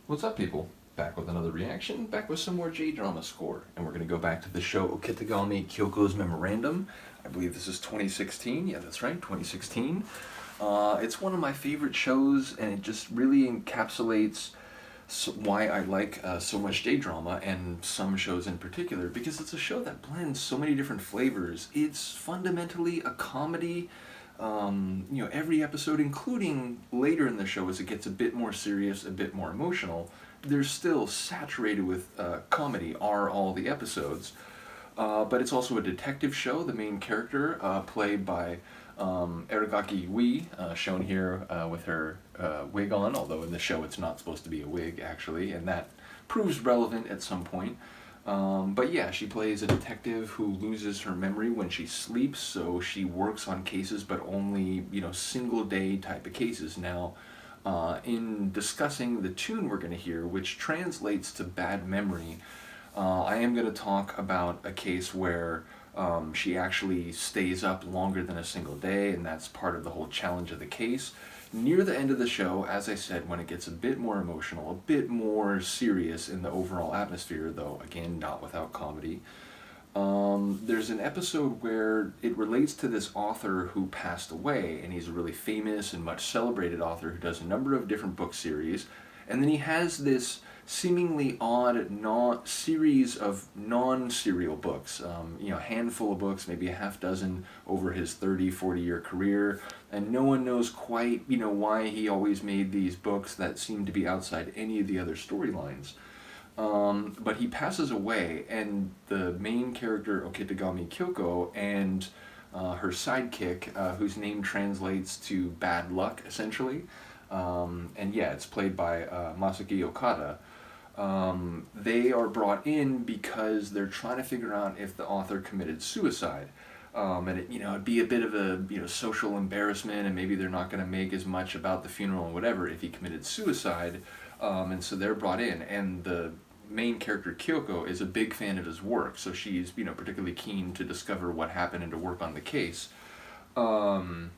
What's up, people? Back with another reaction, back with some more J-drama score. And we're going to go back to the show Okitegami Kyoko's Memorandum. I believe this is 2016. Yeah, that's right, 2016. It's one of my favorite shows, and it just really encapsulates why I like so much J-drama, and some shows in particular, because it's a show that blends so many different flavors. It's fundamentally a comedy. Every episode, including later in the show as it gets a bit more serious, a bit more emotional, they're still saturated with comedy, are all the episodes. But it's also a detective show. The main character, played by Aragaki Yui, shown here with her wig on, although in the show it's not supposed to be a wig, actually, and that proves relevant at some point. But yeah, she plays a detective who loses her memory when she sleeps, so she works on cases, but only, single day type of cases. Now, in discussing the tune we're going to hear, which translates to bad memory, I am going to talk about a case where she actually stays up longer than a single day, and that's part of the whole challenge of the case. Near the end of the show, as I said, when it gets a bit more emotional, a bit more serious in the overall atmosphere, though again, not without comedy, there's an episode where it relates to this author who passed away, and he's a really famous and much celebrated author who does a number of different book series, and then he has this seemingly odd series of non-serial books, a handful of books, maybe a half dozen over his 30, 40-year career, and no one knows quite, why he always made these books that seem to be outside any of the other storylines. But he passes away, and the main character, Okitegami Kyoko, and her sidekick, whose name translates to bad luck, essentially, and yeah, it's played by Masaki Okada. They are brought in because they're trying to figure out if the author committed suicide. And it'd be a bit of a social embarrassment, and maybe they're not going to make as much about the funeral and whatever if he committed suicide. And so they're brought in, and the main character Kyoko is a big fan of his work, so she's particularly keen to discover what happened and to work on the case. And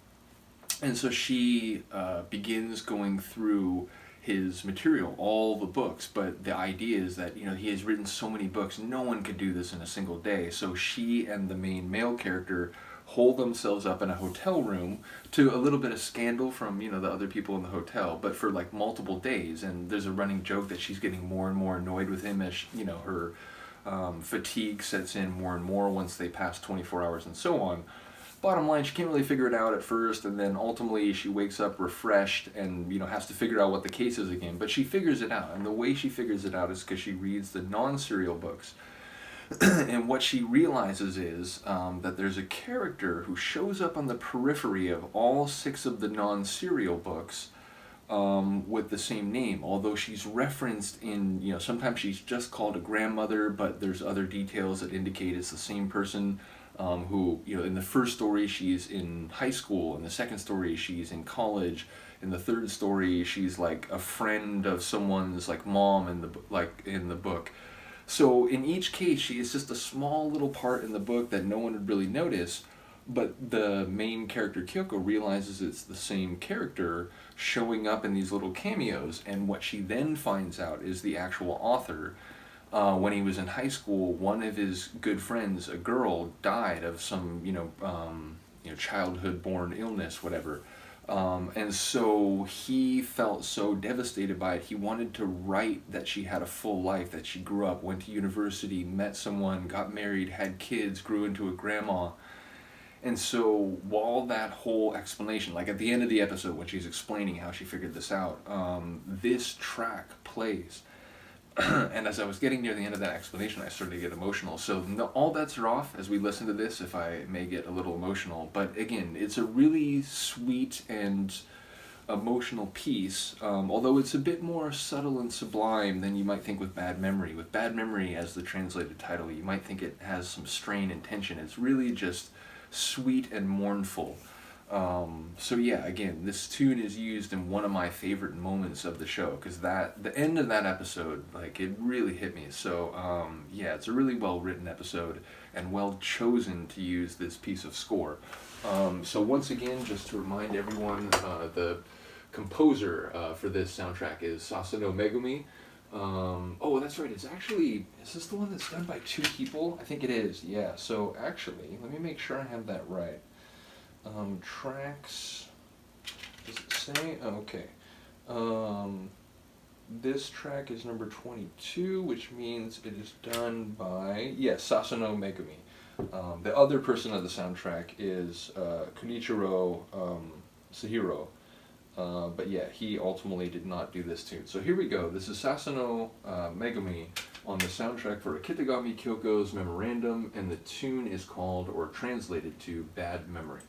so she begins going through his material, all the books, but the idea is that, he has written so many books, no one could do this in a single day. So she and the main male character hold themselves up in a hotel room to a little bit of scandal from, the other people in the hotel, but for like multiple days. And there's a running joke that she's getting more and more annoyed with him as, her fatigue sets in more and more once they pass 24 hours and so on. Bottom line, she can't really figure it out at first, and then ultimately she wakes up refreshed and has to figure out what the case is again. But she figures it out, and the way she figures it out is because she reads the non-serial books. And what she realizes is that there's a character who shows up on the periphery of all 6 of the non-serial books with the same name, although she's referenced in, sometimes she's just called a grandmother, but there's other details that indicate it's the same person. Who, in the first story she's in high school, in the second story she's in college, in the third story she's like a friend of someone's like mom in the book. So in each case she is just a small little part in the book that no one would really notice, but the main character Kyoko realizes it's the same character showing up in these little cameos, and what she then finds out is the actual author. When he was in high school, one of his good friends, a girl, died of some, childhood-born illness, whatever. And so he felt so devastated by it, he wanted to write that she had a full life, that she grew up, went to university, met someone, got married, had kids, grew into a grandma. And so while that whole explanation, like at the end of the episode when she's explaining how she figured this out, this track plays. And as I was getting near the end of that explanation, I started to get emotional. So all bets are off as we listen to this, if I may get a little emotional. But again, it's a really sweet and emotional piece, although it's a bit more subtle and sublime than you might think with Bad Memory. With Bad Memory as the translated title, you might think it has some strain and tension. It's really just sweet and mournful. So yeah, again, this tune is used in one of my favorite moments of the show, because the end of that episode, like, it really hit me. So yeah, it's a really well written episode and well chosen to use this piece of score. So once again, just to remind everyone, the composer for this soundtrack is Sasano Megumi. Oh, that's right. It's actually, is this the one that's done by two people? I think it is, yeah. So actually, let me make sure I have that right. Tracks, does it say? Oh, okay. This track is number 22, which means it is done by, yes, Sasano Megumi. The other person of the soundtrack is Kunichiro Sahiro. But yeah, he ultimately did not do this tune. So here we go. This is Sasano Megumi on the soundtrack for Okitegami Kyoko's Memorandum, and the tune is called, or translated to, Bad Memory.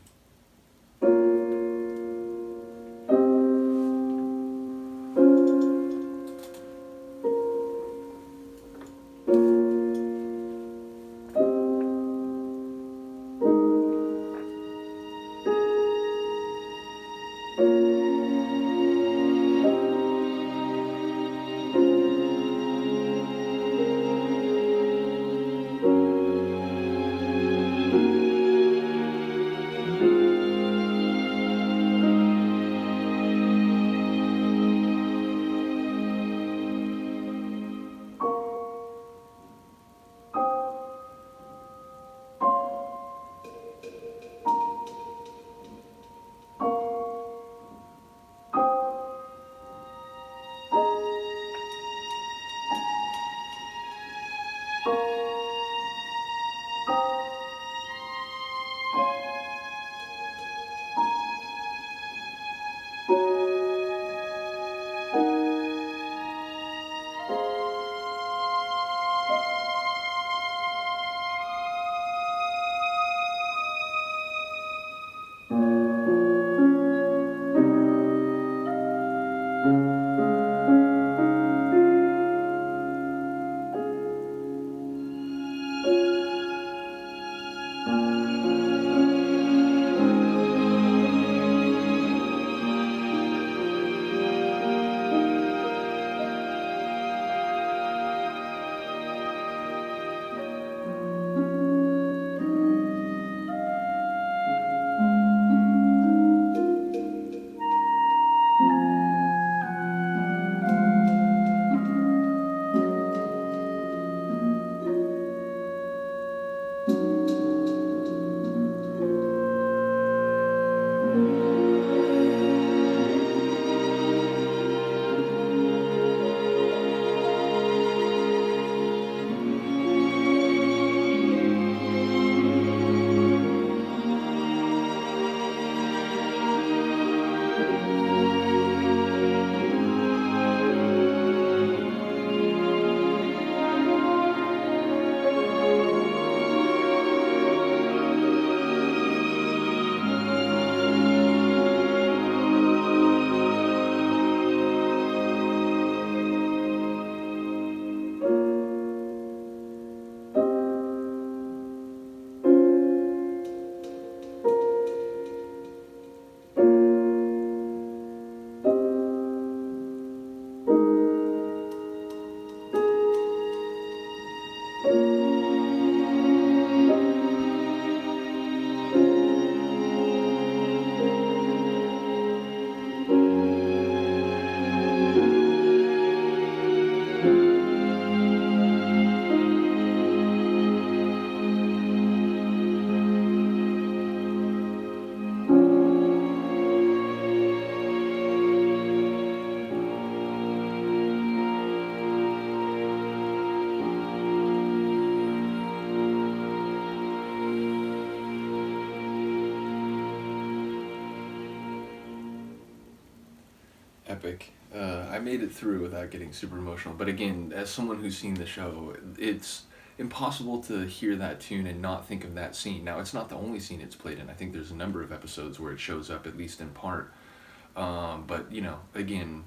Epic. I made it through without getting super emotional. But again, as someone who's seen the show, it's impossible to hear that tune and not think of that scene. Now, it's not the only scene it's played in. I think there's a number of episodes where it shows up, at least in part. But, you know, again,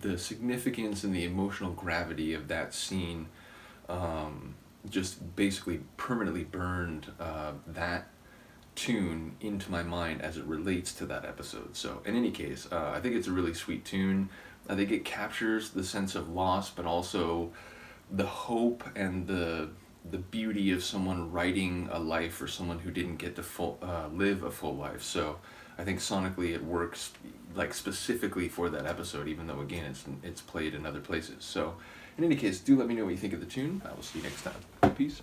the significance and the emotional gravity of that scene just basically permanently burned that tune into my mind as it relates to that episode. So in any case, I think it's a really sweet tune. I think it captures the sense of loss, but also the hope and the beauty of someone writing a life for someone who didn't get to live a full life. So I think sonically it works like specifically for that episode, even though again it's played in other places. So in any case, do let me know what you think of the tune. I will see you next time. Peace.